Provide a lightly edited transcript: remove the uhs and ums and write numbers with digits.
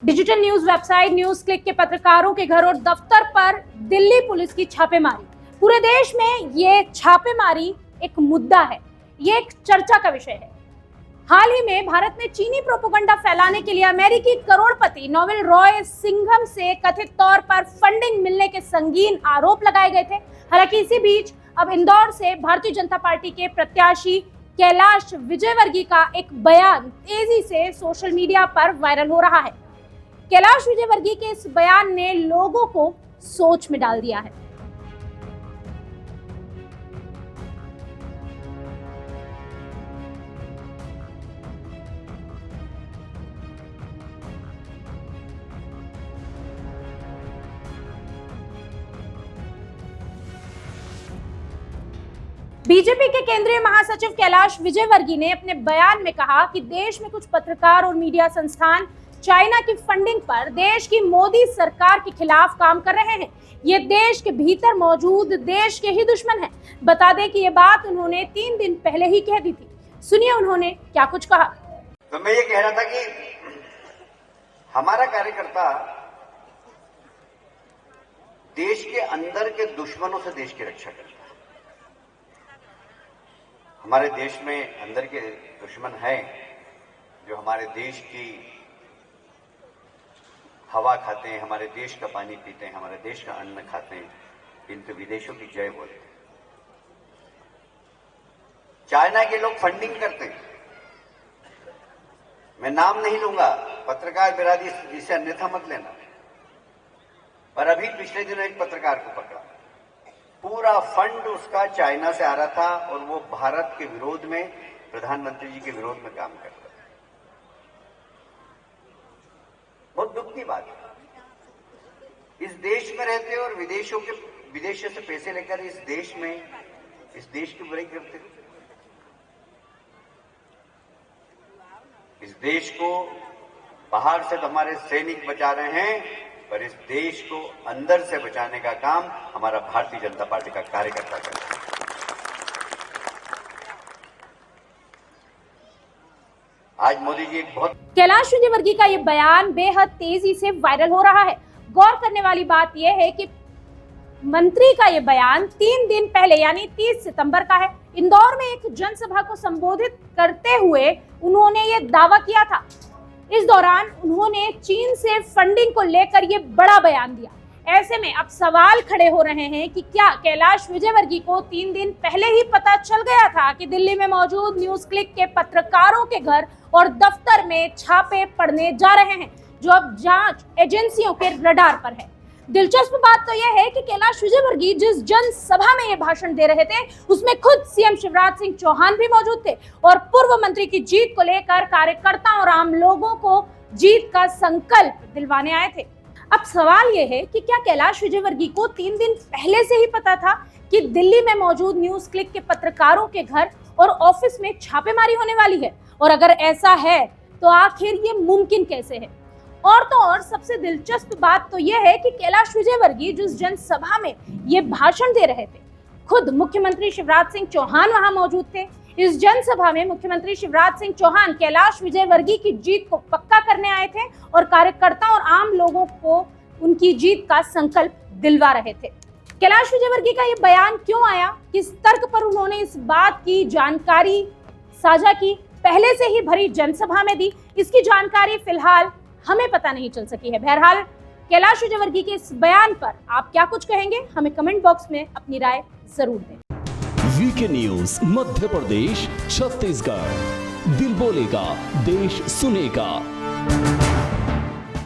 Digital news website news click के पत्रकारों के घर और दफ्तर पर दिल्ली पुलिस की छापेमारी। पूरे देश में ये छापेमारी एक मुद्दा है, ये एक चर्चा का विषय है। हाल ही में भारत में चीनी प्रोपेगेंडा फैलाने के लिए अमेरिकी करोड़पति नोवेल रॉय सिंघम से कथित तौर पर फंडिंग मिलने के संगीन आरोप लगाए गए थे। हालांकि इसी बीच अब इंदौर से भारतीय जनता पार्टी के प्रत्याशी कैलाश विजयवर्गीय का एक बयान तेजी से सोशल मीडिया पर वायरल हो रहा है। कैलाश विजयवर्गीय के इस बयान ने लोगों को सोच में डाल दिया है। बीजेपी के केंद्रीय महासचिव कैलाश विजयवर्गीय ने अपने बयान में कहा कि देश में कुछ पत्रकार और मीडिया संस्थान चाइना की फंडिंग पर देश की मोदी सरकार के खिलाफ काम कर रहे हैं। ये देश के भीतर मौजूद देश के ही दुश्मन हैं। बता दें कि ये बात उन्होंने 3 दिन पहले ही कह दी थी। सुनिए उन्होंने क्या कुछ कहा। तो मैं ये कह रहा था कि हमारा कार्यकर्ता देश के अंदर के दुश्मनों से देश की रक्षा करता है। हमारे देश में अंदर के दुश्मन हैं जो हमारे देश की हवा खाते हैं, हमारे देश का पानी पीते हैं, हमारे देश का अन्न खाते हैं, किंतु विदेशों की जय बोलते हैं। चाइना के लोग फंडिंग करते हैं। मैं नाम नहीं लूंगा, पत्रकार बिरादरी इसे अन्यथा मत लेना, पर अभी पिछले दिनों एक पत्रकार को पकड़ा, पूरा फंड उसका चाइना से आ रहा था और वो भारत के विरोध में, प्रधानमंत्री जी के विरोध में काम कर रहा था। बहुत दुख की बात है। इस देश में रहते और विदेशों से पैसे लेकर इस देश की बुराई करते। इस देश को बाहर से तो हमारे सैनिक बचा रहे हैं, पर इस देश को अंदर से बचाने का काम हमारा भारतीय जनता पार्टी का कार्यकर्ता करता है। आज मोदी जी एक बहुत कैलाश विजयवर्गीय का ये बयान बेहद तेजी से वायरल हो रहा है। गौर करने वाली बात यह है कि मंत्री का ये बयान 3 दिन पहले यानी 30 सितंबर का है। इंदौर में एक जनसभा को संबोधित करते हुए उन्होंने ये दावा किया था। इस दौरान उन्होंने चीन से फंडिंग को लेकर ये बड़ा बयान दिया। ऐसे में अब सवाल खड़े हो रहे हैं कि क्या कैलाश विजयवर्गीय को 3 दिन पहले ही पता चल गया था कि दिल्ली में मौजूद न्यूज क्लिक के पत्रकारों के घर और दफ्तर में छापे पड़ने जा रहे हैं, जो अब जांच एजेंसियों के रडार पर है। दिलचस्प बात तो यह है कि कैलाश विजयवर्गीय जिस जनसभा में ये भाषण दे रहे थे उसमें खुद सीएम शिवराज सिंह चौहान भी मौजूद थे और पूर्व मंत्री की जीत को लेकर कार्यकर्ताओं और आम लोगों को जीत का संकल्प दिलवाने आए थे। अब सवाल यह है कि क्या कैलाश विजयवर्गीय को 3 दिन पहले से ही पता था कि दिल्ली में मौजूद न्यूज क्लिक के पत्रकारों के घर और ऑफिस में छापेमारी होने वाली है? और अगर ऐसा है तो आखिर ये मुमकिन कैसे है? और तो और सबसे दिलचस्प बात तो यह है कि कैलाश विजयवर्गीय जिस जनसभा में ये भाषण दे रहे थे, खुद मुख्यमंत्री शिवराज सिंह चौहान वहां मौजूद थे। इस जनसभा में मुख्यमंत्री शिवराज सिंह चौहान कैलाश विजयवर्गीय की जीत को पक्का करने आए थे और कार्यकर्ता और आम लोगों को उनकी जीत का संकल्प दिलवा रहे थे। कैलाश विजयवर्गीय का ये बयान क्यों आया, किस तर्क पर उन्होंने इस बात की जानकारी साझा की, पहले से ही भरी जनसभा में दी, इसकी जानकारी फिलहाल हमें पता नहीं चल सकी है। बहरहाल कैलाश विजयवर्गीय के इस बयान पर आप क्या कुछ कहेंगे, हमें कमेंट बॉक्स में अपनी राय जरूर दें। वीके न्यूज मध्य प्रदेश छत्तीसगढ़, दिल बोलेगा देश सुनेगा।